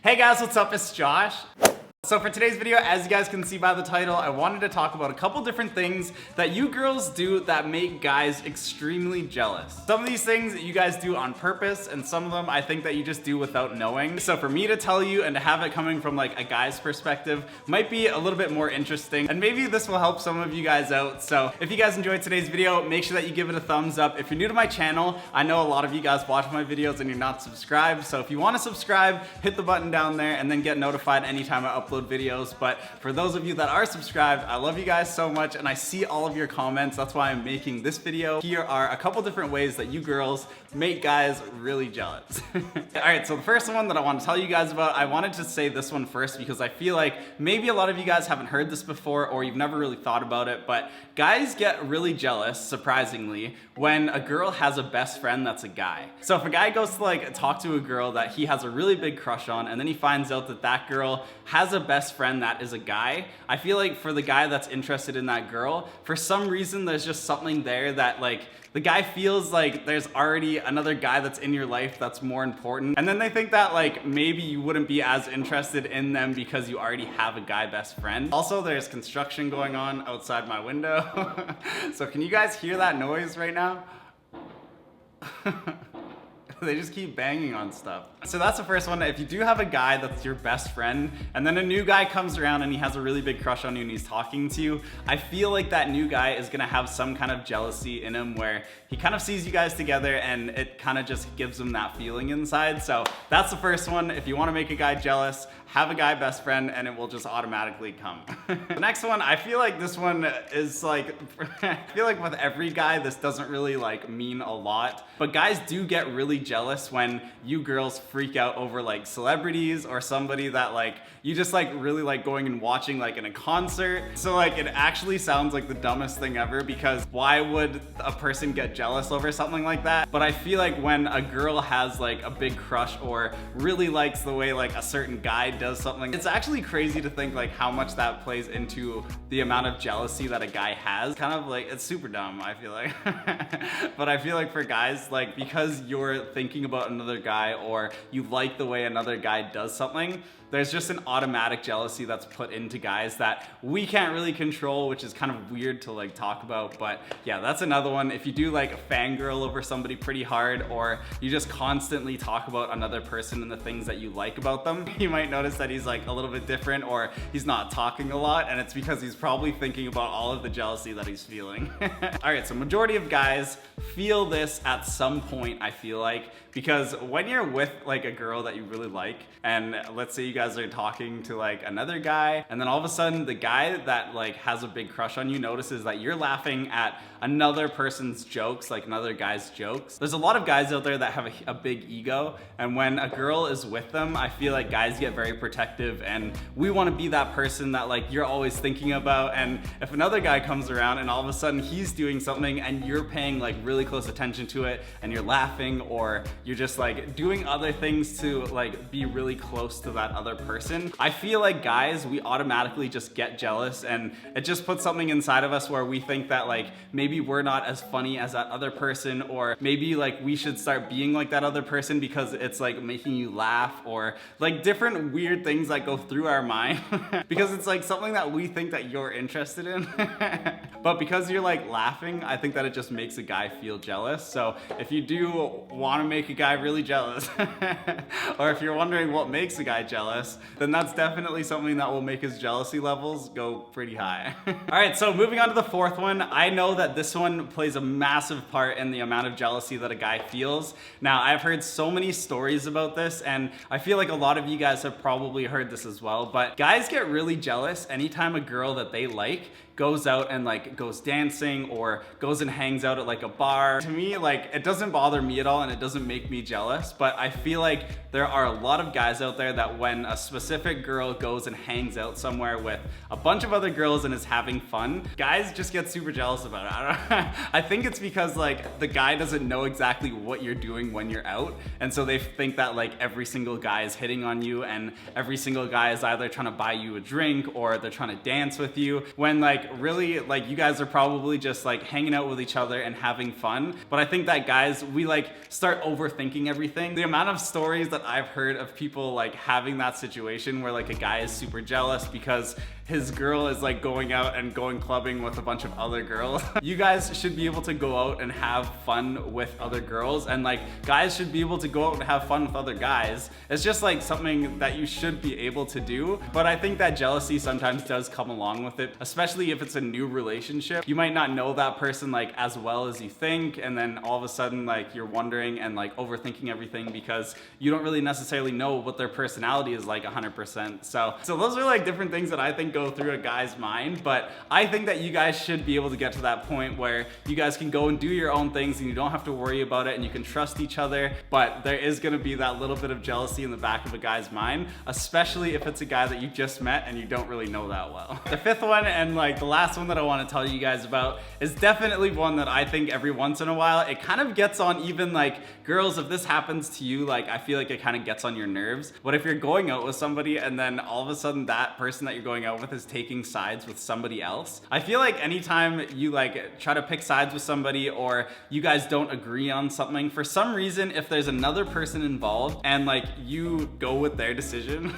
Hey guys, what's up? It's Josh. So for today's video, as you guys can see by the title, I wanted to talk about a couple different things that you girls do that make guys extremely jealous. Some of these things you guys do on purpose, and some of them I think that you just do without knowing. So for me to tell you and to have it coming from like a guy's perspective might be a little bit more interesting, and maybe this will help some of you guys out. So if you guys enjoyed today's video, make sure that you give it a thumbs up. If you're new to my channel, I know a lot of you guys watch my videos and you're not subscribed. So if you want to subscribe, hit the button down there and then get notified anytime I upload videos. But for those of you that are subscribed, I love you guys so much and I see all of your comments. That's why I'm making this video. Here are a couple different ways that you girls make guys really jealous. Alright, so the first one that I want to tell you guys about, I wanted to say this one first because I feel like maybe a lot of you guys haven't heard this before or you've never really thought about it, but guys get really jealous, surprisingly, when a girl has a best friend that's a guy. So if a guy goes to like talk to a girl that he has a really big crush on and then he finds out that that girl has a best friend that is a guy, I feel like for the guy that's interested in that girl, for some reason there's just something there that like the guy feels like there's already another guy that's in your life that's more important. And then they think that like maybe you wouldn't be as interested in them because you already have a guy best friend. Also, there's construction going on outside my window. So can you guys hear that noise right now? They just keep banging on stuff. So that's the first one. If you do have a guy that's your best friend and then a new guy comes around and he has a really big crush on you and he's talking to you, I feel like that new guy is gonna have some kind of jealousy in him where he kind of sees you guys together and it kind of just gives him that feeling inside. So that's the first one. If you want to make a guy jealous, have a guy best friend and it will just automatically come. The next one, I feel like this one is like, I feel like with every guy, this doesn't really like mean a lot, but guys do get really jealous when you girls freak out over like celebrities or somebody that like you just like really like going and watching like in a concert. So like it actually sounds like the dumbest thing ever because why would a person get jealous over something like that? But I feel like when a girl has like a big crush or really likes the way like a certain guy does something, it's actually crazy to think like how much that plays into the amount of jealousy that a guy has. Kind of like, it's super dumb, I feel like. But I feel like for guys, like because you're thinking about another guy or you like the way another guy does something, there's just an automatic jealousy that's put into guys that we can't really control, which is kind of weird to like talk about. But yeah, that's another one. If you do like a fangirl over somebody pretty hard, or you just constantly talk about another person and the things that you like about them, you might notice that he's like a little bit different or he's not talking a lot, and it's because he's probably thinking about all of the jealousy that he's feeling. All right, so majority of guys feel this at some point, I feel like, because when you're with like a girl that you really like, and let's say you guys are talking to like another guy, and then all of a sudden the guy that like has a big crush on you notices that you're laughing at another person's jokes, like another guy's jokes. There's a lot of guys out there that have a big ego, and when a girl is with them, I feel like guys get very protective and we want to be that person that like you're always thinking about. And if another guy comes around and all of a sudden he's doing something and you're paying like really close attention to it and you're laughing, or you're just like doing other things to like be really close to that other person, I feel like guys, we automatically just get jealous, and it just puts something inside of us where we think that like maybe we're not as funny as that other person, or maybe like we should start being like that other person because it's like making you laugh, or like different weird things that go through our mind because it's like something that we think that you're interested in. But because you're like laughing, I think that it just makes a guy feel jealous. So if you do want to make a guy really jealous or if you're wondering what makes a guy jealous, then that's definitely something that will make his jealousy levels go pretty high. All right, so moving on to the fourth one. I know that this one plays a massive part in the amount of jealousy that a guy feels. Now, I've heard so many stories about this, and I feel like a lot of you guys have probably heard this as well, but guys get really jealous anytime a girl that they like goes out and like goes dancing or goes and hangs out at like a bar. To me, like it doesn't bother me at all and it doesn't make me jealous, but I feel like there are a lot of guys out there that when a specific girl goes and hangs out somewhere with a bunch of other girls and is having fun, guys just get super jealous about it. I think it's because like the guy doesn't know exactly what you're doing when you're out, and so they think that like every single guy is hitting on you and every single guy is either trying to buy you a drink or they're trying to dance with you, when like like really like you guys are probably just like hanging out with each other and having fun. But I think that guys, we like start overthinking everything. The amount of stories that I've heard of people like having that situation where like a guy is super jealous because his girl is like going out and going clubbing with a bunch of other girls. You guys should be able to go out and have fun with other girls, and like guys should be able to go out and have fun with other guys. It's just like something that you should be able to do. But I think that jealousy sometimes does come along with it, especially if it's a new relationship. You might not know that person like as well as you think, and then all of a sudden like you're wondering and like overthinking everything because you don't really necessarily know what their personality is like 100%. So those are like different things that I think go through a guy's mind, but I think that you guys should be able to get to that point where you guys can go and do your own things and you don't have to worry about it and you can trust each other. But there is gonna be that little bit of jealousy in the back of a guy's mind, especially if it's a guy that you just met and you don't really know that well. The fifth one, and like the last one that I want to tell you guys about, is definitely one that I think every once in a while it kind of gets on even like girls. If this happens to you, like I feel like it kind of gets on your nerves. What if you're going out with somebody and then all of a sudden that person that you're going out with is taking sides with somebody else? I feel like anytime you like try to pick sides with somebody or you guys don't agree on something, for some reason, if there's another person involved and like you go with their decision,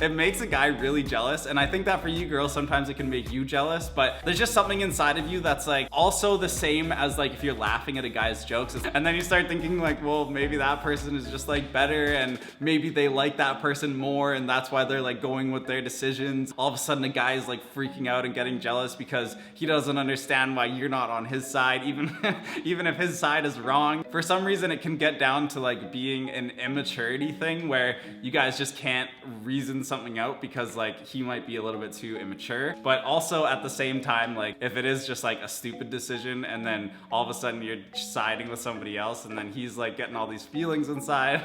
it makes a guy really jealous. And I think that for you girls, sometimes it can make you jealous, but there's just something inside of you that's like also the same as like if you're laughing at a guy's jokes. And then you start thinking like, well, maybe that person is just like better and maybe they like that person more and that's why they're like going with their decisions. All of a sudden a guy is like freaking out and getting jealous because he doesn't understand why you're not on his side, even if his side is wrong. For some reason it can get down to like being an immaturity thing where you guys just can't reason something out because like he might be a little bit too immature. But also at the same time, like if it is just like a stupid decision and then all of a sudden you're siding with somebody else and then he's like getting all these feelings inside.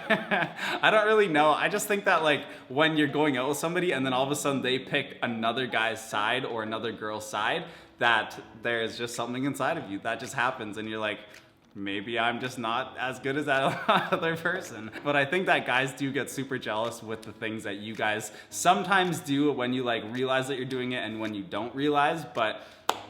I don't really know. I just think that like when you're going out with somebody and then all of a sudden they pick another guy's side or another girl's side, that there's just something inside of you that just happens and you're like, maybe I'm just not as good as that other person. But I think that guys do get super jealous with the things that you guys sometimes do when you like realize that you're doing it and when you don't realize. But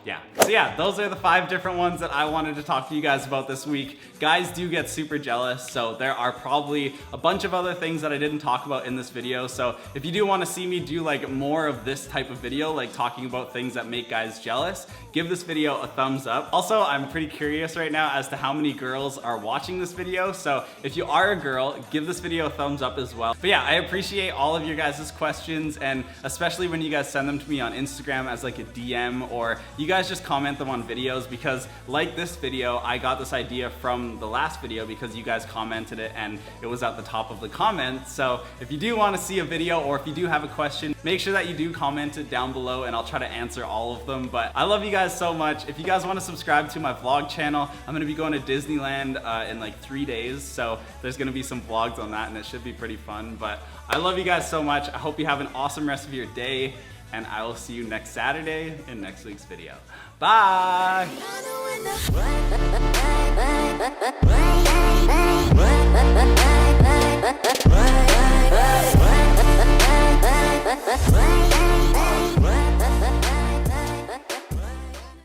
yeah, so yeah, those are the 5 different ones that I wanted to talk to you guys about this week. Guys do get super jealous, so there are probably a bunch of other things that I didn't talk about in this video. So if you do want to see me do like more of this type of video, like talking about things that make guys jealous, give this video a thumbs up. Also, I'm pretty curious right now as to how many girls are watching this video. So if you are a girl, give this video a thumbs up as well. But yeah, I appreciate all of your guys' questions, and especially when you guys send them to me on Instagram as like a DM, or you guys just comment them on videos, because like this video, I got this idea from the last video because you guys commented it and it was at the top of the comments. So if you do want to see a video or if you do have a question, make sure that you do comment it down below and I'll try to answer all of them. But I love you guys so much. If you guys want to subscribe to my vlog channel, I'm going to be going to Disneyland in like 3 days. So there's going to be some vlogs on that and it should be pretty fun. But I love you guys so much. I hope you have an awesome rest of your day, and I will see you next Saturday in next week's video. Bye!